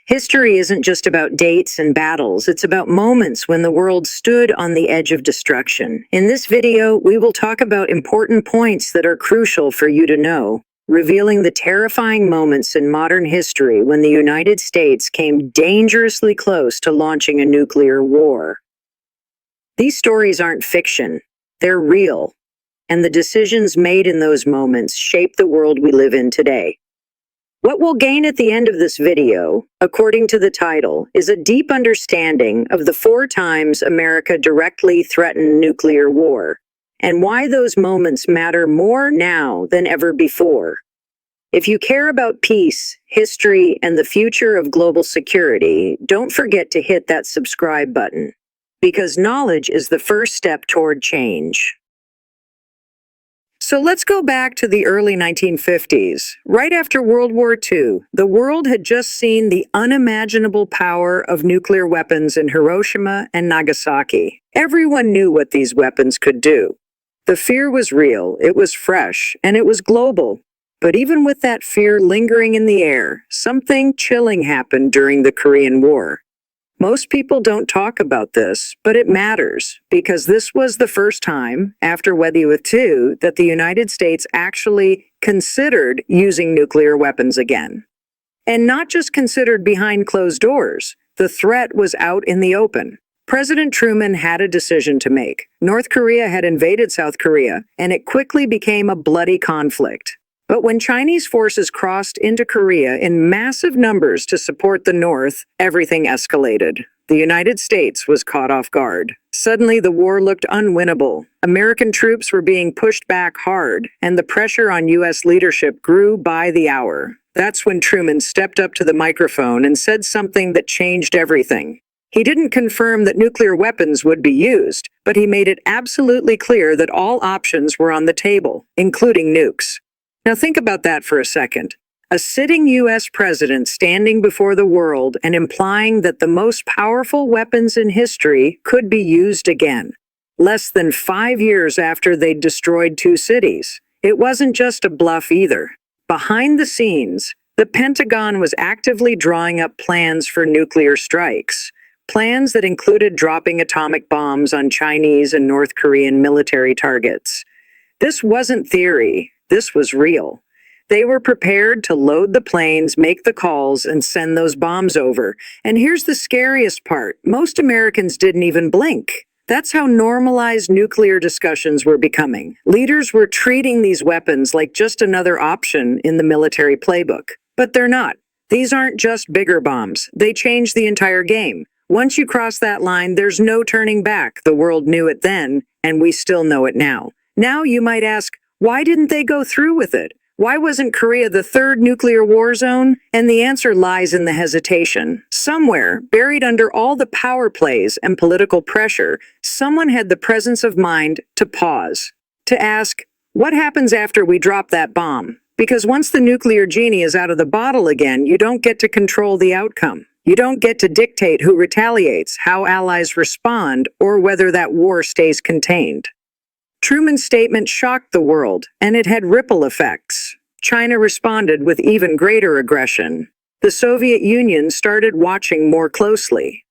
History isn't just about dates and battles, it's about moments when the world stood on the edge of destruction. In this video, we will talk about important points that are crucial for you to know, revealing the terrifying moments in modern history when the United States came dangerously close to launching a nuclear war. These stories aren't fiction, they're real, and the decisions made in those moments shape the world we live in today. What we'll gain at the end of this video, according to the title, is a deep understanding of the 4 times America directly threatened nuclear war, and why those moments matter more now than ever before. If you care about peace, history, and the future of global security, don't forget to hit that subscribe button, because knowledge is the first step toward change. So let's go back to the early 1950s. Right after World War II, the world had just seen the unimaginable power of nuclear weapons in Hiroshima and Nagasaki. Everyone knew what these weapons could do. The fear was real, it was fresh, and it was global. But even with that fear lingering in the air, something chilling happened during the Korean War. Most people don't talk about this, but it matters, because this was the first time, after World War II, that the United States actually considered using nuclear weapons again. And not just considered behind closed doors, the threat was out in the open. President Truman had a decision to make. North Korea had invaded South Korea, and it quickly became a bloody conflict. But when Chinese forces crossed into Korea in massive numbers to support the North, everything escalated. The United States was caught off guard. Suddenly, the war looked unwinnable. American troops were being pushed back hard, and the pressure on U.S. leadership grew by the hour. That's when Truman stepped up to the microphone and said something that changed everything. He didn't confirm that nuclear weapons would be used, but he made it absolutely clear that all options were on the table, including nukes. Now think about that for a second. A sitting U.S. president standing before the world and implying that the most powerful weapons in history could be used again, less than 5 years after they'd destroyed 2 cities. It wasn't just a bluff either. Behind the scenes, the Pentagon was actively drawing up plans for nuclear strikes, plans that included dropping atomic bombs on Chinese and North Korean military targets. This wasn't theory. This was real. They were prepared to load the planes, make the calls, and send those bombs over. And here's the scariest part. Most Americans didn't even blink. That's how normalized nuclear discussions were becoming. Leaders were treating these weapons like just another option in the military playbook. But they're not. These aren't just bigger bombs. They change the entire game. Once you cross that line, there's no turning back. The world knew it then, and we still know it now. Now you might ask, why didn't they go through with it? Why wasn't Korea the 3rd nuclear war zone? And the answer lies in the hesitation. Somewhere, buried under all the power plays and political pressure, someone had the presence of mind to pause, to ask, what happens after we drop that bomb? Because once the nuclear genie is out of the bottle again, you don't get to control the outcome. You don't get to dictate who retaliates, how allies respond, or whether that war stays contained. Truman's statement shocked the world, and it had ripple effects. China responded with even greater aggression. The Soviet Union started watching more closely.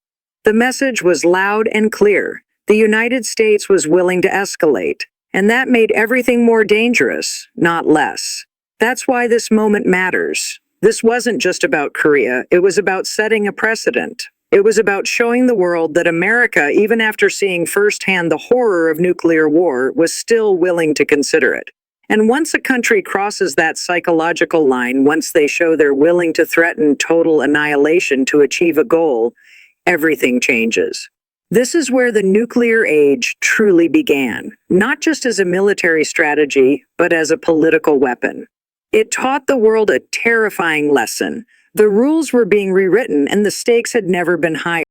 The message was loud and clear. The United States was willing to escalate, and that made everything more dangerous, not less. That's why this moment matters. This wasn't just about Korea, it was about setting a precedent. It was about showing the world that America, even after seeing firsthand the horror of nuclear war, was still willing to consider it. And once a country crosses that psychological line, once they show they're willing to threaten total annihilation to achieve a goal, everything changes. This is where the nuclear age truly began, not just as a military strategy, but as a political weapon. It taught the world a terrifying lesson. The rules were being rewritten and the stakes had never been higher.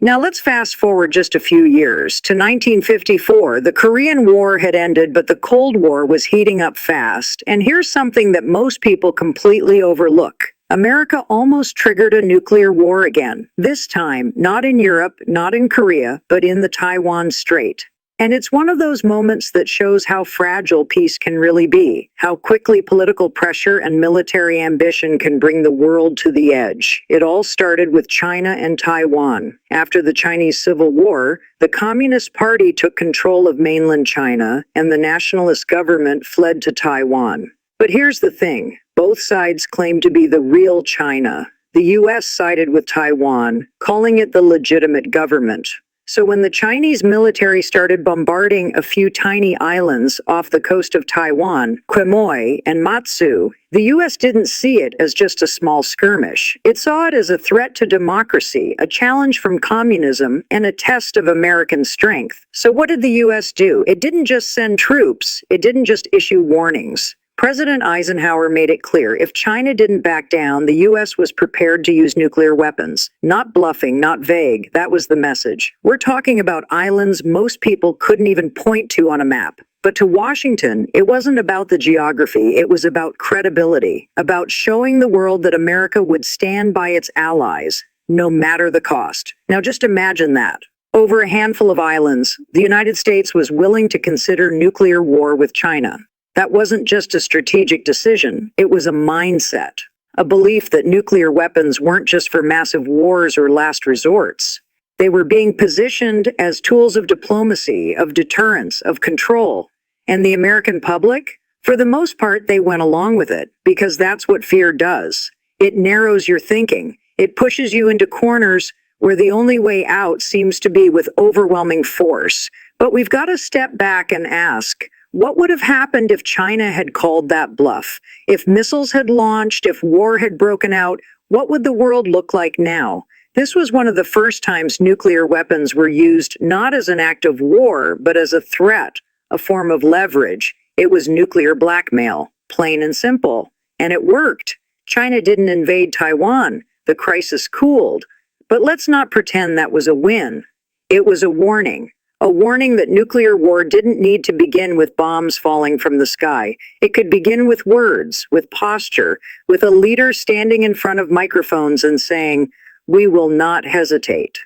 Now let's fast forward just a few years to 1954. The Korean War had ended, but the Cold War was heating up fast. And here's something that most people completely overlook. America almost triggered a nuclear war again. This time, not in Europe, not in Korea, but in the Taiwan Strait. And it's one of those moments that shows how fragile peace can really be, how quickly political pressure and military ambition can bring the world to the edge. It all started with China and Taiwan. After the Chinese Civil War, the Communist Party took control of mainland China, and the nationalist government fled to Taiwan. But here's the thing, both sides claim to be the real China. The US sided with Taiwan, calling it the legitimate government. So when the Chinese military started bombarding a few tiny islands off the coast of Taiwan, Quemoy and Matsu, the US didn't see it as just a small skirmish. It saw it as a threat to democracy, a challenge from communism, and a test of American strength. So what did the US do? It didn't just send troops, it didn't just issue warnings. President Eisenhower made it clear if China didn't back down, the U.S. was prepared to use nuclear weapons. Not bluffing, not vague. That was the message. We're talking about islands most people couldn't even point to on a map. But to Washington, it wasn't about the geography. It was about credibility, about showing the world that America would stand by its allies, no matter the cost. Now just imagine that. Over a handful of islands, the United States was willing to consider nuclear war with China. That wasn't just a strategic decision, it was a mindset, a belief that nuclear weapons weren't just for massive wars or last resorts. They were being positioned as tools of diplomacy, of deterrence, of control. And the American public? For the most part, they went along with it, because that's what fear does. It narrows your thinking. It pushes you into corners where the only way out seems to be with overwhelming force. But we've got to step back and ask, what would have happened if China had called that bluff? If missiles had launched, if war had broken out, what would the world look like now? This was one of the first times nuclear weapons were used not as an act of war, but as a threat, a form of leverage. It was nuclear blackmail, plain and simple. And it worked. China didn't invade Taiwan. The crisis cooled. But let's not pretend that was a win. It was a warning. A warning that nuclear war didn't need to begin with bombs falling from the sky. It could begin with words, with posture, with a leader standing in front of microphones and saying, "We will not hesitate."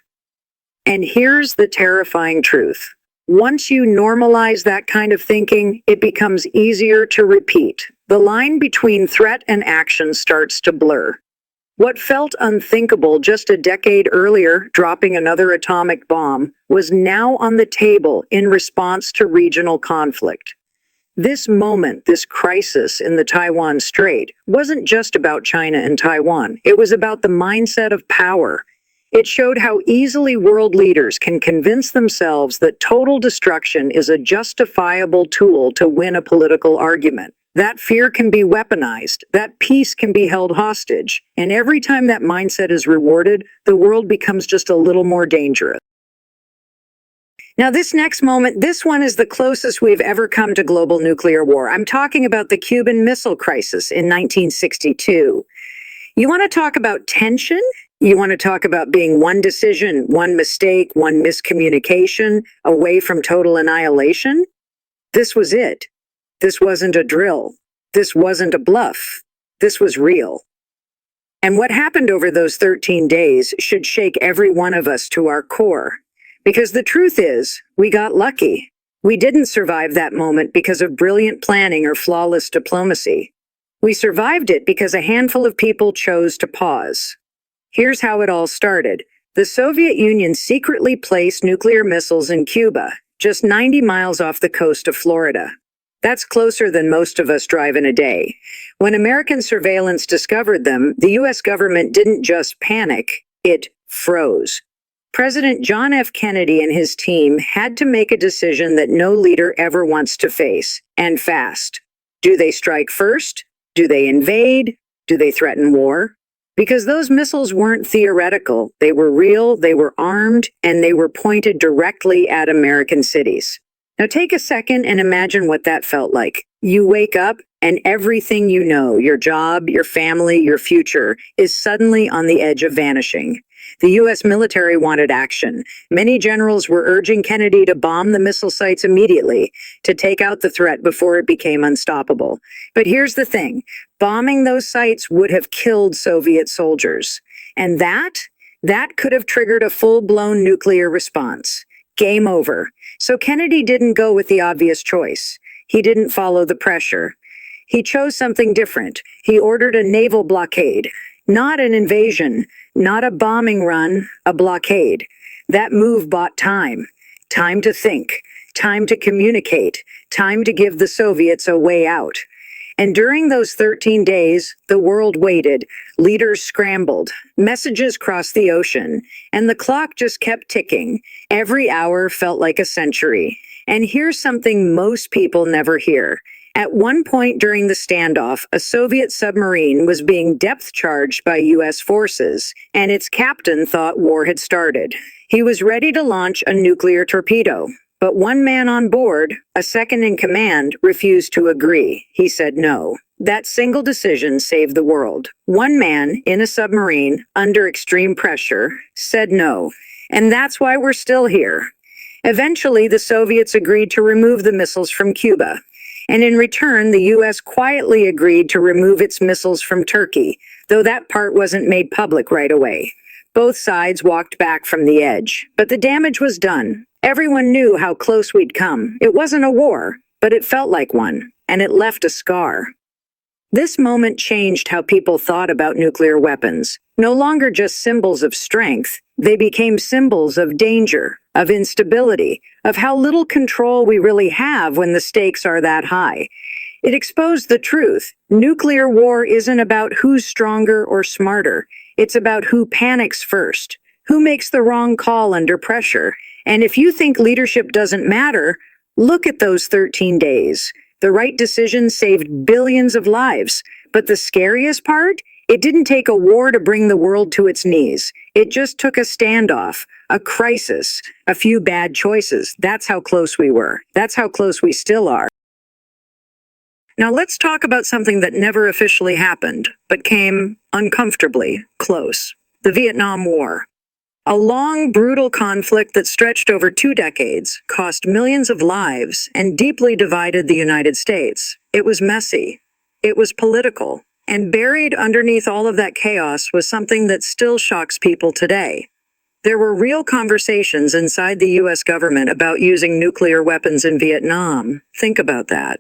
And here's the terrifying truth. Once you normalize that kind of thinking, it becomes easier to repeat. The line between threat and action starts to blur. What felt unthinkable just a decade earlier, dropping another atomic bomb, was now on the table in response to regional conflict. This moment, this crisis in the Taiwan Strait, wasn't just about China and Taiwan. It was about the mindset of power. It showed how easily world leaders can convince themselves that total destruction is a justifiable tool to win a political argument. That fear can be weaponized, that peace can be held hostage, and every time that mindset is rewarded, the world becomes just a little more dangerous. Now this next moment, this one is the closest we've ever come to global nuclear war. I'm talking about the Cuban Missile Crisis in 1962. You want to talk about tension? You want to talk about being one decision, one mistake, one miscommunication away from total annihilation? This was it. This wasn't a drill. This wasn't a bluff. This was real. And what happened over those 13 days should shake every one of us to our core. Because the truth is, we got lucky. We didn't survive that moment because of brilliant planning or flawless diplomacy. We survived it because a handful of people chose to pause. Here's how it all started. The Soviet Union secretly placed nuclear missiles in Cuba, just 90 miles off the coast of Florida. That's closer than most of us drive in a day. When American surveillance discovered them, the U.S. government didn't just panic, it froze. President John F. Kennedy and his team had to make a decision that no leader ever wants to face, and fast. Do they strike first? Do they invade? Do they threaten war? Because those missiles weren't theoretical, they were real, they were armed, and they were pointed directly at American cities. Now take a second and imagine what that felt like. You wake up and everything you know, your job, your family, your future, is suddenly on the edge of vanishing. The U.S. military wanted action. Many generals were urging Kennedy to bomb the missile sites immediately, to take out the threat before it became unstoppable. But here's the thing, bombing those sites would have killed Soviet soldiers. And that could have triggered a full-blown nuclear response. Game over. So Kennedy didn't go with the obvious choice. He didn't follow the pressure. He chose something different. He ordered a naval blockade. Not an invasion, not a bombing run, a blockade. That move bought time. Time to think, time to communicate, time to give the Soviets a way out. And during those 13 days, the world waited, leaders scrambled, messages crossed the ocean, and the clock just kept ticking. Every hour felt like a century. And here's something most people never hear. At one point during the standoff, a Soviet submarine was being depth-charged by U.S. forces, and its captain thought war had started. He was ready to launch a nuclear torpedo. But one man on board, a second in command, refused to agree. He said no. That single decision saved the world. One man, in a submarine, under extreme pressure, said no. And that's why we're still here. Eventually, the Soviets agreed to remove the missiles from Cuba. And in return, the U.S. quietly agreed to remove its missiles from Turkey, though that part wasn't made public right away. Both sides walked back from the edge. But the damage was done. Everyone knew how close we'd come. It wasn't a war, but it felt like one, and it left a scar. This moment changed how people thought about nuclear weapons. No longer just symbols of strength, they became symbols of danger, of instability, of how little control we really have when the stakes are that high. It exposed the truth. Nuclear war isn't about who's stronger or smarter. It's about who panics first, who makes the wrong call under pressure. And if you think leadership doesn't matter, look at those 13 days. The right decision saved billions of lives. But the scariest part? It didn't take a war to bring the world to its knees. It just took a standoff, a crisis, a few bad choices. That's how close we were. That's how close we still are. Now let's talk about something that never officially happened, but came uncomfortably close. The Vietnam War. A long, brutal conflict that stretched over 2 decades, cost millions of lives, and deeply divided the United States. It was messy. It was political. And buried underneath all of that chaos was something that still shocks people today. There were real conversations inside the U.S. government about using nuclear weapons in Vietnam. Think about that.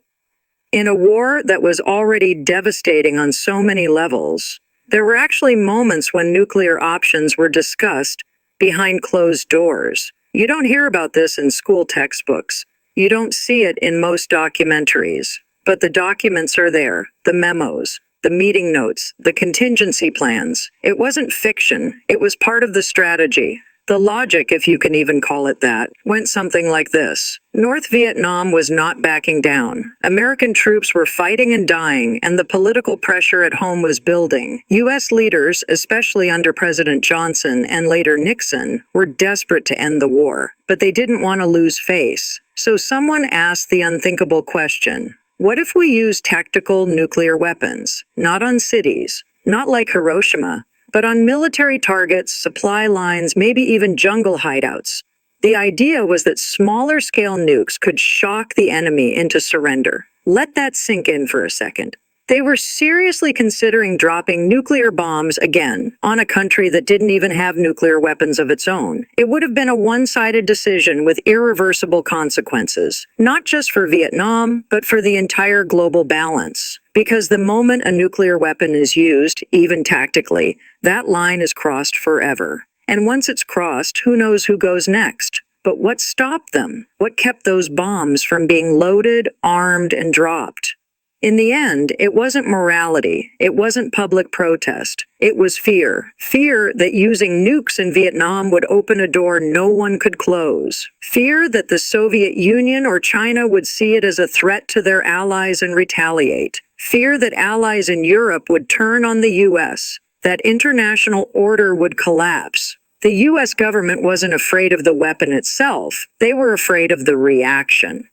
In a war that was already devastating on so many levels, there were actually moments when nuclear options were discussed behind closed doors. You don't hear about this in school textbooks. You don't see it in most documentaries. But the documents are there, the memos, the meeting notes, the contingency plans. It wasn't fiction. It was part of the strategy. The logic, if you can even call it that, went something like this. North Vietnam was not backing down. American troops were fighting and dying, and the political pressure at home was building. U.S. leaders, especially under President Johnson and later Nixon, were desperate to end the war, but they didn't want to lose face. So someone asked the unthinkable question, what if we use tactical nuclear weapons? Not on cities, not like Hiroshima, but on military targets, supply lines, maybe even jungle hideouts. The idea was that smaller-scale nukes could shock the enemy into surrender. Let that sink in for a second. They were seriously considering dropping nuclear bombs again on a country that didn't even have nuclear weapons of its own. It would have been a one-sided decision with irreversible consequences, not just for Vietnam, but for the entire global balance. Because the moment a nuclear weapon is used, even tactically, that line is crossed forever. And once it's crossed, who knows who goes next? But what stopped them? What kept those bombs from being loaded, armed, and dropped? In the end, it wasn't morality. It wasn't public protest. It was fear. Fear that using nukes in Vietnam would open a door no one could close. Fear that the Soviet Union or China would see it as a threat to their allies and retaliate. Fear that allies in Europe would turn on the U.S., that international order would collapse. The U.S. government wasn't afraid of the weapon itself. They were afraid of the reaction.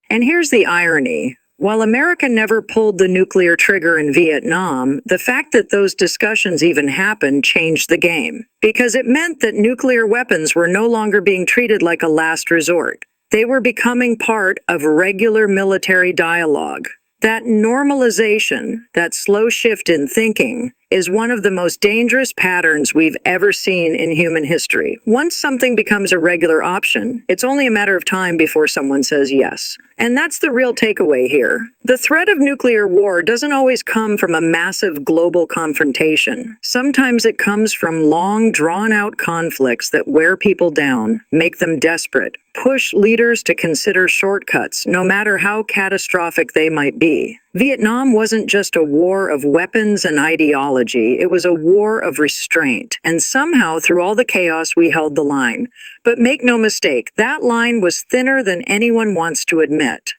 And here's the irony. While America never pulled the nuclear trigger in Vietnam, the fact that those discussions even happened changed the game. Because it meant that nuclear weapons were no longer being treated like a last resort. They were becoming part of regular military dialogue. That normalization, that slow shift in thinking, is one of the most dangerous patterns we've ever seen in human history. Once something becomes a regular option, it's only a matter of time before someone says yes. And that's the real takeaway here. The threat of nuclear war doesn't always come from a massive global confrontation. Sometimes it comes from long, drawn-out conflicts that wear people down, make them desperate, push leaders to consider shortcuts, no matter how catastrophic they might be. Vietnam wasn't just a war of weapons and ideology, it was a war of restraint. And somehow, through all the chaos, we held the line. But make no mistake, that line was thinner than anyone wants to admit.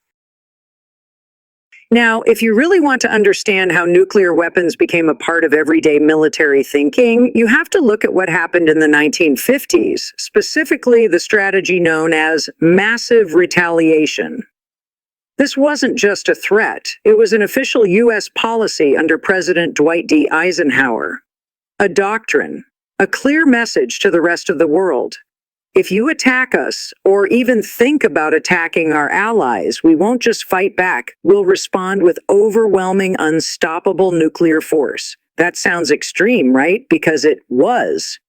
Now, if you really want to understand how nuclear weapons became a part of everyday military thinking, you have to look at what happened in the 1950s, specifically the strategy known as massive retaliation. This wasn't just a threat, it was an official U.S. policy under President Dwight D. Eisenhower. A doctrine, a clear message to the rest of the world. If you attack us, or even think about attacking our allies, we won't just fight back, we'll respond with overwhelming, unstoppable nuclear force. That sounds extreme, right? Because it was.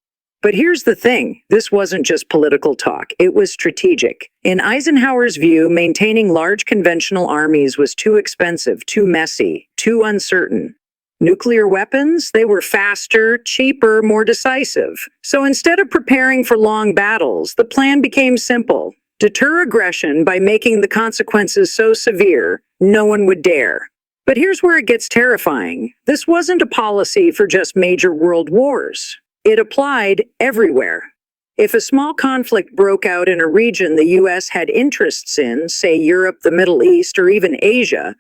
But here's the thing, this wasn't just political talk, it was strategic. In Eisenhower's view, maintaining large conventional armies was too expensive, too messy, too uncertain. Nuclear weapons, they were faster, cheaper, more decisive. So instead of preparing for long battles, the plan became simple. Deter aggression by making the consequences so severe, no one would dare. But here's where it gets terrifying. This wasn't a policy for just major world wars. It applied everywhere. If a small conflict broke out in a region the U.S. had interests in, say Europe, the Middle East, or even Asia,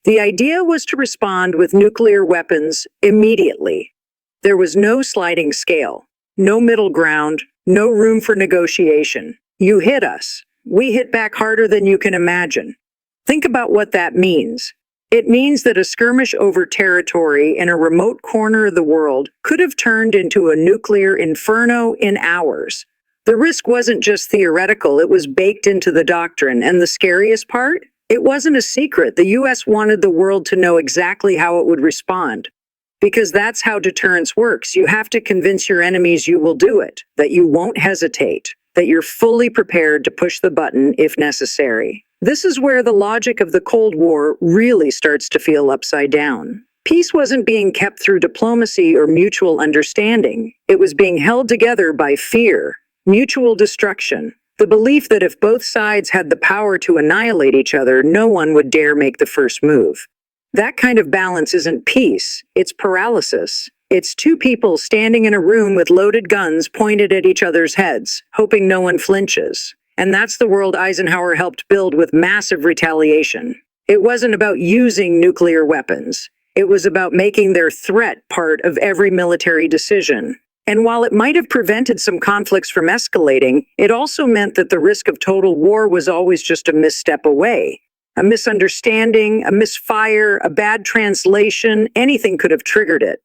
the idea was to respond with nuclear weapons immediately. There was no sliding scale, no middle ground, no room for negotiation. You hit us. We hit back harder than you can imagine. Think about what that means. It means that a skirmish over territory in a remote corner of the world could have turned into a nuclear inferno in hours. The risk wasn't just theoretical, it was baked into the doctrine. And the scariest part? It wasn't a secret. The U.S. wanted the world to know exactly how it would respond. Because that's how deterrence works. You have to convince your enemies you will do it, that you won't hesitate, that you're fully prepared to push the button if necessary. This is where the logic of the Cold War really starts to feel upside down. Peace wasn't being kept through diplomacy or mutual understanding. It was being held together by fear, mutual destruction. The belief that if both sides had the power to annihilate each other, no one would dare make the first move. That kind of balance isn't peace, it's paralysis. It's two people standing in a room with loaded guns pointed at each other's heads, hoping no one flinches. And that's the world Eisenhower helped build with massive retaliation. It wasn't about using nuclear weapons. It was about making their threat part of every military decision. And while it might have prevented some conflicts from escalating, it also meant that the risk of total war was always just a misstep away. A misunderstanding, a misfire, a bad translation, anything could have triggered it.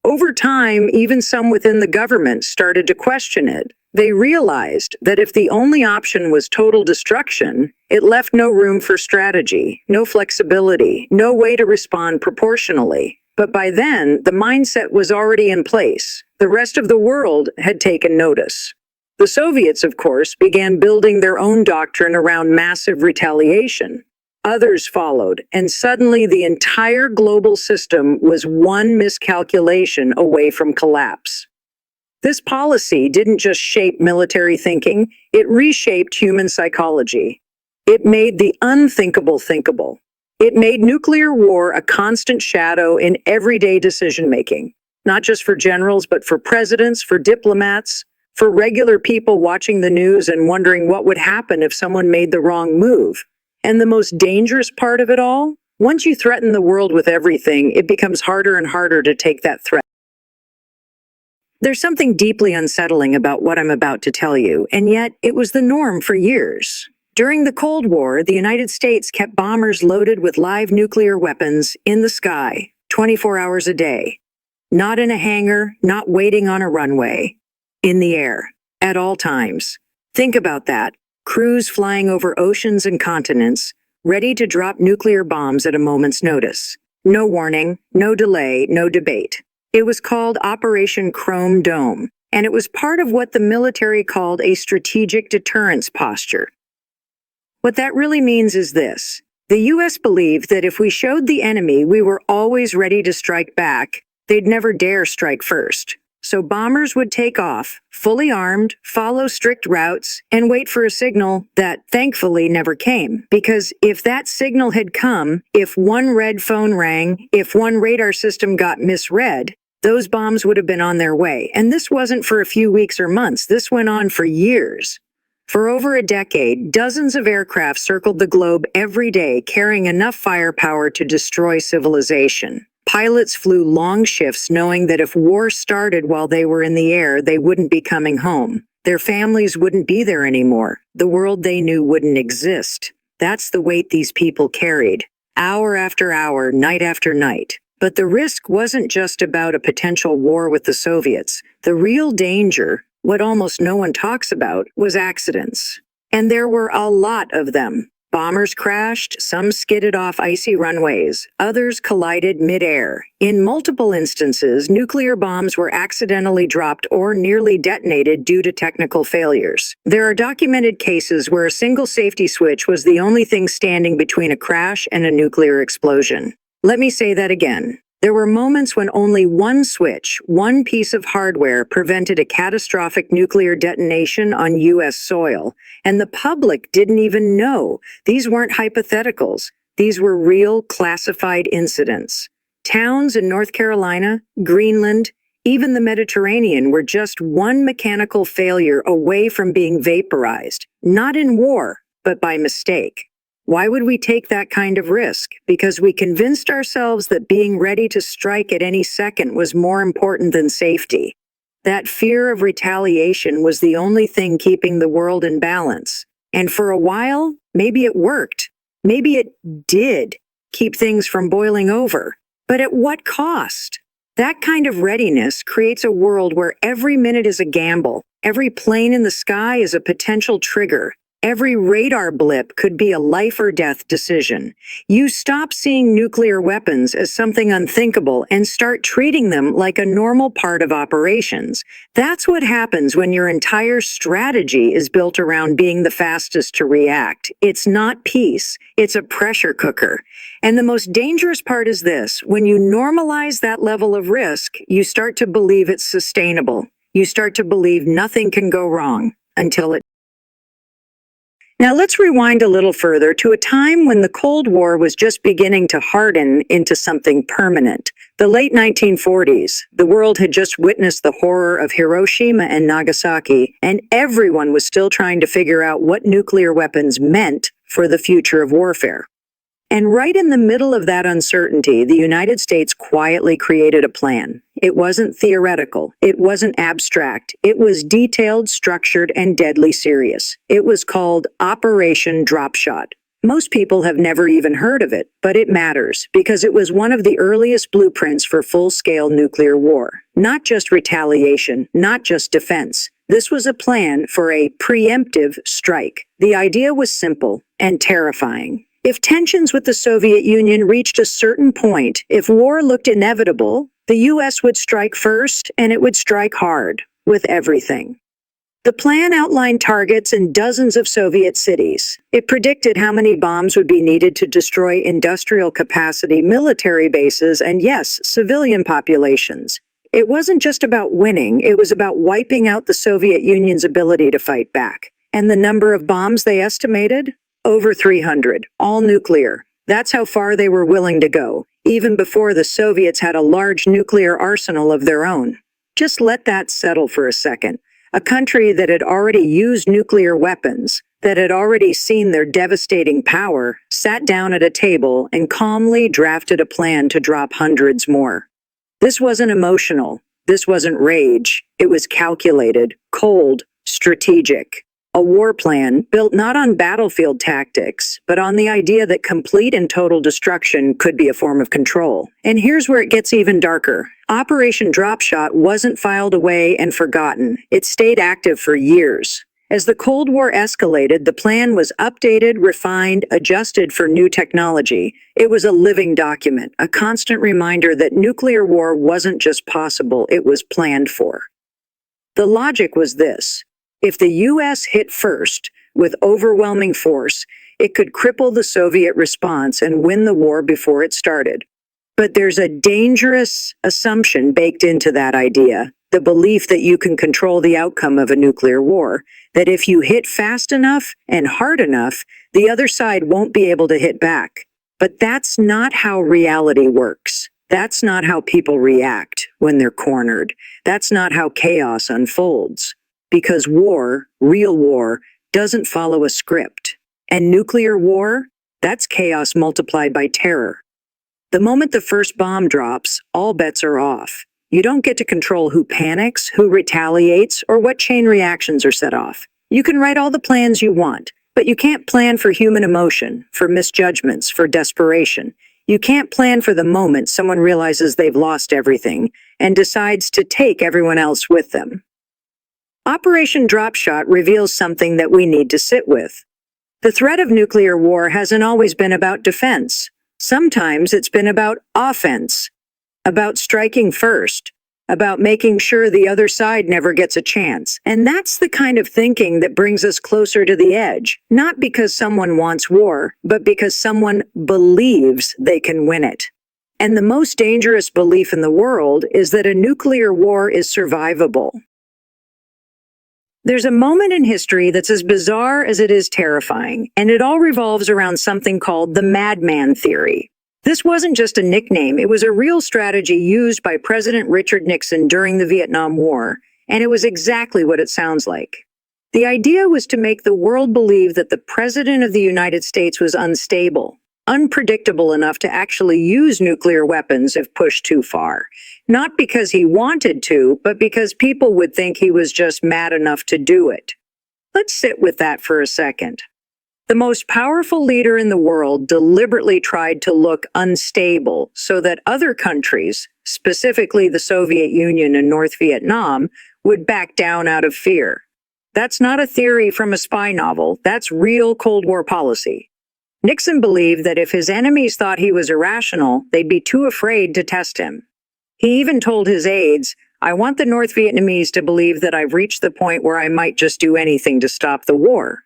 Over time, even some within the government started to question it. They realized that if the only option was total destruction, it left no room for strategy, no flexibility, no way to respond proportionally. But by then, the mindset was already in place. The rest of the world had taken notice. The Soviets, of course, began building their own doctrine around massive retaliation. Others followed, and suddenly the entire global system was one miscalculation away from collapse. This policy didn't just shape military thinking, it reshaped human psychology. It made the unthinkable thinkable. It made nuclear war a constant shadow in everyday decision-making, not just for generals, but for presidents, for diplomats, for regular people watching the news and wondering what would happen if someone made the wrong move. And the most dangerous part of it all? Once you threaten the world with everything, it becomes harder and harder to take that threat. There's something deeply unsettling about what I'm about to tell you, and yet it was the norm for years. During the Cold War, the United States kept bombers loaded with live nuclear weapons in the sky, 24 hours a day. Not in a hangar, not waiting on a runway. In the air, at all times. Think about that. Crews flying over oceans and continents, ready to drop nuclear bombs at a moment's notice. No warning, no delay, no debate. It was called Operation Chrome Dome, and it was part of what the military called a strategic deterrence posture. What that really means is this. The U.S. believed that if we showed the enemy we were always ready to strike back, they'd never dare strike first. So bombers would take off, fully armed, follow strict routes, and wait for a signal that thankfully never came. Because if that signal had come, if one red phone rang, if one radar system got misread, those bombs would have been on their way. And this wasn't for a few weeks or months. This went on for years. For over a decade, dozens of aircraft circled the globe every day, carrying enough firepower to destroy civilization. Pilots flew long shifts knowing that if war started while they were in the air, they wouldn't be coming home. Their families wouldn't be there anymore. The world they knew wouldn't exist. That's the weight these people carried, hour after hour, night after night. But the risk wasn't just about a potential war with the Soviets. The real danger, what almost no one talks about, was accidents. And there were a lot of them. Bombers crashed, some skidded off icy runways, others collided mid-air. In multiple instances, nuclear bombs were accidentally dropped or nearly detonated due to technical failures. There are documented cases where a single safety switch was the only thing standing between a crash and a nuclear explosion. Let me say that again. There were moments when only one switch, one piece of hardware prevented a catastrophic nuclear detonation on U.S. soil, and the public didn't even know. These weren't hypotheticals. These were real classified incidents. Towns in North Carolina, Greenland, even the Mediterranean were just one mechanical failure away from being vaporized, not in war, but by mistake. Why would we take that kind of risk? Because we convinced ourselves that being ready to strike at any second was more important than safety. That fear of retaliation was the only thing keeping the world in balance. And for a while, maybe it worked. Maybe it did keep things from boiling over. But at what cost? That kind of readiness creates a world where every minute is a gamble. Every plane in the sky is a potential trigger. Every radar blip could be a life or death decision. You stop seeing nuclear weapons as something unthinkable and start treating them like a normal part of operations. That's what happens when your entire strategy is built around being the fastest to react. It's not peace, it's a pressure cooker. And the most dangerous part is this: when you normalize that level of risk, you start to believe it's sustainable. You start to believe nothing can go wrong until it. Now let's rewind a little further to a time when the Cold War was just beginning to harden into something permanent. The late 1940s, the world had just witnessed the horror of Hiroshima and Nagasaki, and everyone was still trying to figure out what nuclear weapons meant for the future of warfare. And right in the middle of that uncertainty, the United States quietly created a plan. It wasn't theoretical. It wasn't abstract. It was detailed, structured, and deadly serious. It was called Operation Dropshot. Most people have never even heard of it, but it matters because it was one of the earliest blueprints for full-scale nuclear war. Not just retaliation, not just defense. This was a plan for a preemptive strike. The idea was simple and terrifying. If tensions with the Soviet Union reached a certain point, if war looked inevitable, the U.S. would strike first, and it would strike hard, with everything. The plan outlined targets in dozens of Soviet cities. It predicted how many bombs would be needed to destroy industrial capacity, military bases, and yes, civilian populations. It wasn't just about winning, it was about wiping out the Soviet Union's ability to fight back. And the number of bombs they estimated? Over 300, all nuclear. That's how far they were willing to go, even before the Soviets had a large nuclear arsenal of their own. Just let that settle for a second. A country that had already used nuclear weapons, that had already seen their devastating power, sat down at a table and calmly drafted a plan to drop hundreds more. This wasn't emotional. This wasn't rage. It was calculated, cold, strategic. A war plan built not on battlefield tactics, but on the idea that complete and total destruction could be a form of control. And here's where it gets even darker. Operation Dropshot wasn't filed away and forgotten. It stayed active for years. As the Cold War escalated, the plan was updated, refined, adjusted for new technology. It was a living document, a constant reminder that nuclear war wasn't just possible, it was planned for. The logic was this: if the US hit first, with overwhelming force, it could cripple the Soviet response and win the war before it started. But there's a dangerous assumption baked into that idea, the belief that you can control the outcome of a nuclear war, that if you hit fast enough and hard enough, the other side won't be able to hit back. But that's not how reality works. That's not how people react when they're cornered. That's not how chaos unfolds. Because war, real war, doesn't follow a script. And nuclear war, that's chaos multiplied by terror. The moment the first bomb drops, all bets are off. You don't get to control who panics, who retaliates, or what chain reactions are set off. You can write all the plans you want, but you can't plan for human emotion, for misjudgments, for desperation. You can't plan for the moment someone realizes they've lost everything and decides to take everyone else with them. Operation Dropshot reveals something that we need to sit with. The threat of nuclear war hasn't always been about defense. Sometimes it's been about offense, about striking first, about making sure the other side never gets a chance. And that's the kind of thinking that brings us closer to the edge, not because someone wants war, but because someone believes they can win it. And the most dangerous belief in the world is that a nuclear war is survivable. There's a moment in history that's as bizarre as it is terrifying, and it all revolves around something called the madman theory. This wasn't just a nickname, it was a real strategy used by President Richard Nixon during the Vietnam War, and it was exactly what it sounds like. The idea was to make the world believe that the President of the United States was unstable, unpredictable enough to actually use nuclear weapons if pushed too far. Not because he wanted to, but because people would think he was just mad enough to do it. Let's sit with that for a second. The most powerful leader in the world deliberately tried to look unstable so that other countries, specifically the Soviet Union and North Vietnam, would back down out of fear. That's not a theory from a spy novel, that's real Cold War policy. Nixon believed that if his enemies thought he was irrational, they'd be too afraid to test him. He even told his aides, "I want the North Vietnamese to believe that I've reached the point where I might just do anything to stop the war."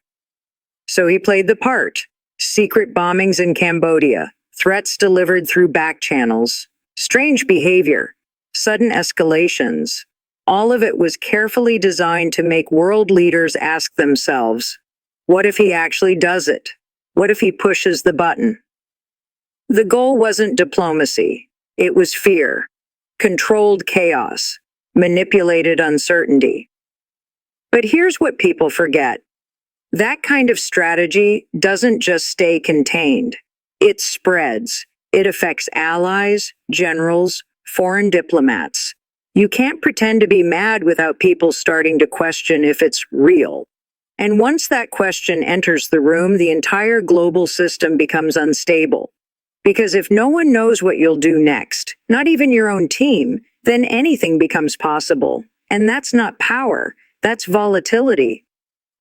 So he played the part. Secret bombings in Cambodia, threats delivered through back channels, strange behavior, sudden escalations. All of it was carefully designed to make world leaders ask themselves, what if he actually does it? What if he pushes the button? The goal wasn't diplomacy. It was fear. Controlled chaos, manipulated uncertainty. But here's what people forget. That kind of strategy doesn't just stay contained. It spreads. It affects allies, generals, foreign diplomats. You can't pretend to be mad without people starting to question if it's real. And once that question enters the room, the entire global system becomes unstable. Because if no one knows what you'll do next, not even your own team, then anything becomes possible. And that's not power, that's volatility.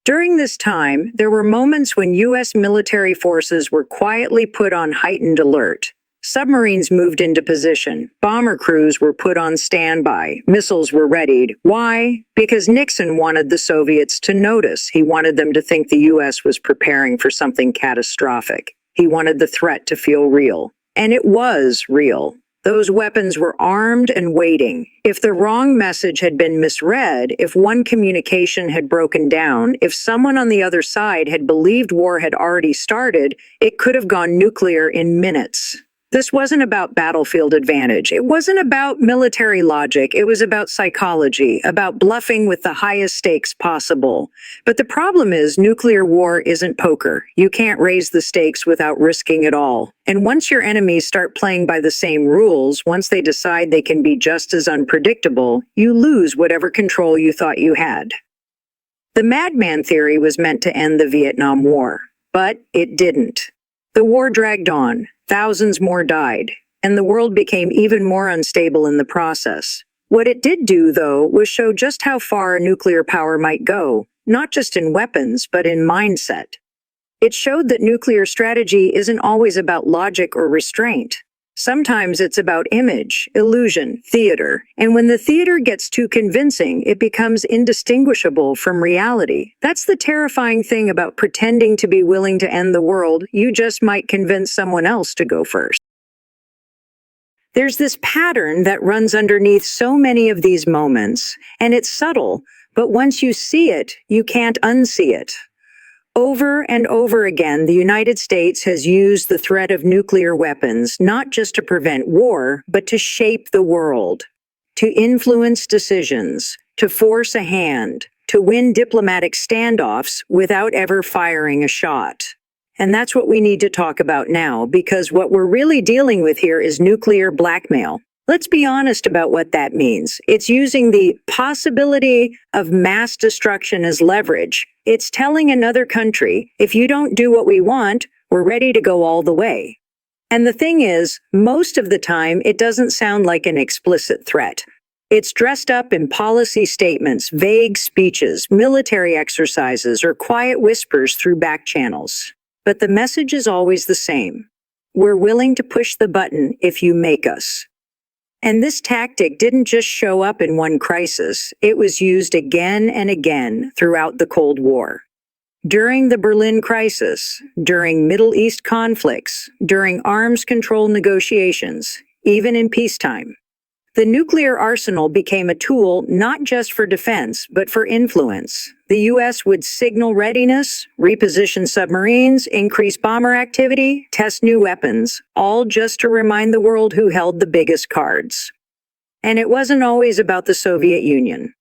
During this time, there were moments when U.S. military forces were quietly put on heightened alert. Submarines moved into position, bomber crews were put on standby, missiles were readied. Why? Because Nixon wanted the Soviets to notice. He wanted them to think the U.S. was preparing for something catastrophic. He wanted the threat to feel real. And it was real. Those weapons were armed and waiting. If the wrong message had been misread, if one communication had broken down, if someone on the other side had believed war had already started, it could have gone nuclear in minutes. This wasn't about battlefield advantage. It wasn't about military logic. It was about psychology, about bluffing with the highest stakes possible. But the problem is, nuclear war isn't poker. You can't raise the stakes without risking it all. And once your enemies start playing by the same rules, once they decide they can be just as unpredictable, you lose whatever control you thought you had. The madman theory was meant to end the Vietnam War, but it didn't. The war dragged on. Thousands more died, and the world became even more unstable in the process. What it did do, though, was show just how far nuclear power might go. not just in weapons, but in mindset. It showed that nuclear strategy isn't always about logic or restraint. Sometimes it's about image, illusion, theater, and when the theater gets too convincing, it becomes indistinguishable from reality. That's the terrifying thing about pretending to be willing to end the world. You just might convince someone else to go first. There's this pattern that runs underneath so many of these moments, and it's subtle, but once you see it, you can't unsee it. Over and over again, the United States has used the threat of nuclear weapons not just to prevent war, but to shape the world, to influence decisions, to force a hand, to win diplomatic standoffs without ever firing a shot. And that's what we need to talk about now, because what we're really dealing with here is nuclear blackmail. Let's be honest about what that means. It's using the possibility of mass destruction as leverage. It's telling another country, if you don't do what we want, we're ready to go all the way. And the thing is, most of the time, it doesn't sound like an explicit threat. It's dressed up in policy statements, vague speeches, military exercises, or quiet whispers through back channels. But the message is always the same. We're willing to push the button if you make us. And this tactic didn't just show up in one crisis. It was used again and again throughout the Cold War. During the Berlin crisis, during Middle East conflicts, during arms control negotiations, even in peacetime. The nuclear arsenal became a tool not just for defense, but for influence. The U.S. would signal readiness, reposition submarines, increase bomber activity, test new weapons, all just to remind the world who held the biggest cards. And it wasn't always about the Soviet Union.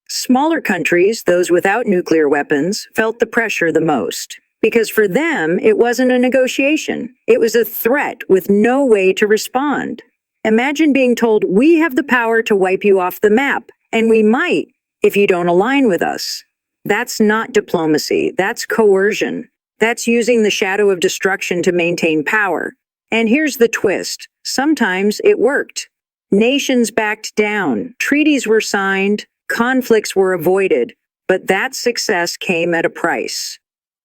Smaller countries, those without nuclear weapons, felt the pressure the most. Because for them, it wasn't a negotiation. It was a threat with no way to respond. Imagine being told, we have the power to wipe you off the map, and we might if you don't align with us. That's not diplomacy. That's coercion. That's using the shadow of destruction to maintain power. And here's the twist. Sometimes it worked. Nations backed down. Treaties were signed. Conflicts were avoided. But that success came at a price.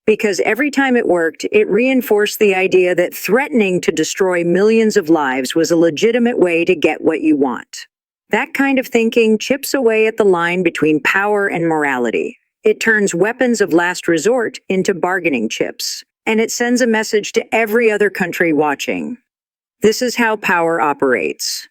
Because every time it worked, it reinforced the idea that threatening to destroy millions of lives was a legitimate way to get what you want. That kind of thinking chips away at the line between power and morality. It turns weapons of last resort into bargaining chips, and it sends a message to every other country watching. This is how power operates.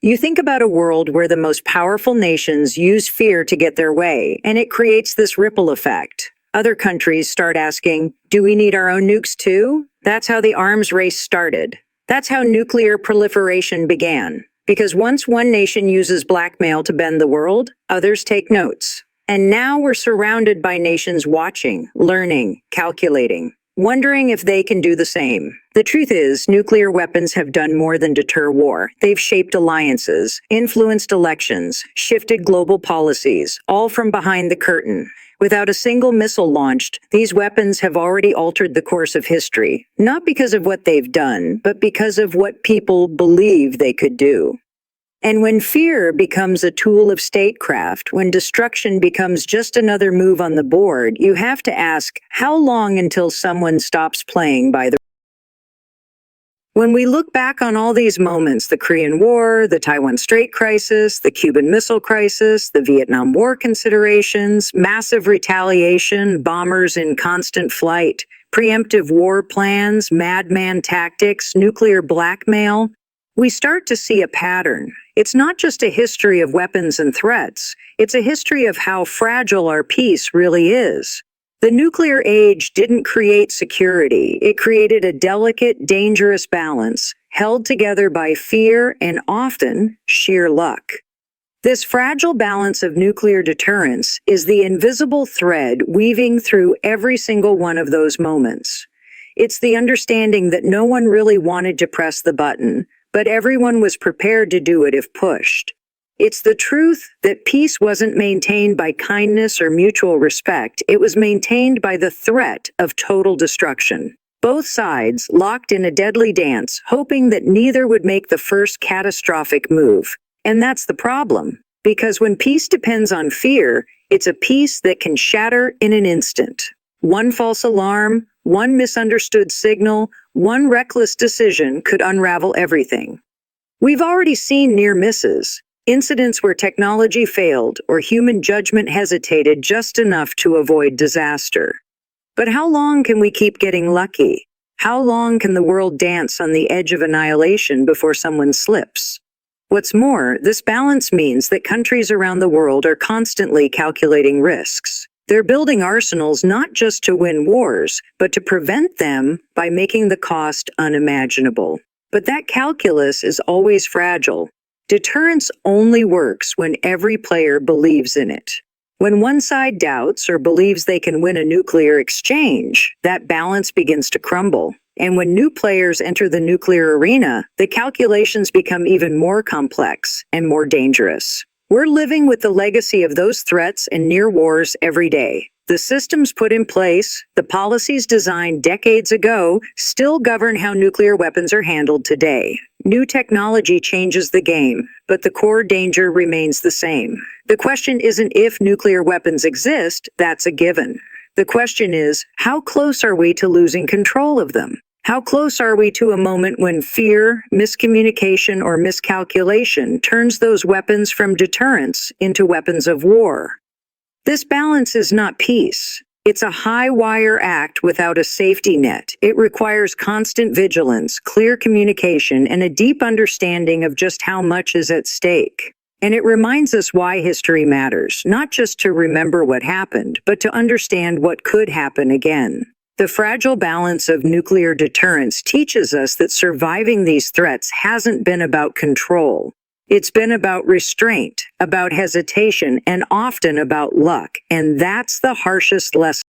You think about a world where the most powerful nations use fear to get their way, and it creates this ripple effect. Other countries start asking, do we need our own nukes too? That's how the arms race started. That's how nuclear proliferation began. Because once one nation uses blackmail to bend the world, others take notes. And now we're surrounded by nations watching, learning, calculating, wondering if they can do the same. The truth is, nuclear weapons have done more than deter war. They've shaped alliances, influenced elections, shifted global policies, all from behind the curtain. Without a single missile launched, these weapons have already altered the course of history, not because of what they've done, but because of what people believe they could do. And when fear becomes a tool of statecraft, when destruction becomes just another move on the board, you have to ask, how long until someone stops playing by the When we look back on all these moments, the Korean War, the Taiwan Strait crisis, the Cuban Missile Crisis, the Vietnam War considerations, massive retaliation, bombers in constant flight, preemptive war plans, madman tactics, nuclear blackmail, we start to see a pattern. It's not just a history of weapons and threats, it's a history of how fragile our peace really is. The nuclear age didn't create security. It created a delicate, dangerous balance, held together by fear and often sheer luck. This fragile balance of nuclear deterrence is the invisible thread weaving through every single one of those moments. It's the understanding that no one really wanted to press the button, but everyone was prepared to do it if pushed. It's the truth that peace wasn't maintained by kindness or mutual respect. It was maintained by the threat of total destruction. Both sides locked in a deadly dance, hoping that neither would make the first catastrophic move. And that's the problem, because when peace depends on fear, It's a peace that can shatter in an instant. One false alarm, one misunderstood signal, one reckless decision could unravel everything. We've already seen near misses, incidents where technology failed or human judgment hesitated just enough to avoid disaster. But how long can we keep getting lucky? How long can the world dance on the edge of annihilation before someone slips? What's more, this balance means that countries around the world are constantly calculating risks. They're building arsenals not just to win wars, but to prevent them by making the cost unimaginable. But that calculus is always fragile. Deterrence only works when every player believes in it. When one side doubts or believes they can win a nuclear exchange, that balance begins to crumble. And when new players enter the nuclear arena, the calculations become even more complex and more dangerous. We're living with the legacy of those threats and near wars every day. The systems put in place, the policies designed decades ago, still govern how nuclear weapons are handled today. New technology changes the game, but the core danger remains the same. The question isn't if nuclear weapons exist, that's a given. The question is, how close are we to losing control of them? How close are we to a moment when fear, miscommunication, or miscalculation turns those weapons from deterrence into weapons of war? This balance is not peace. It's a high-wire act without a safety net. It requires constant vigilance, clear communication, and a deep understanding of just how much is at stake. And it reminds us why history matters, not just to remember what happened, but to understand what could happen again. The fragile balance of nuclear deterrence teaches us that surviving these threats hasn't been about control. It's been about restraint, about hesitation, and often about luck, and that's the harshest lesson.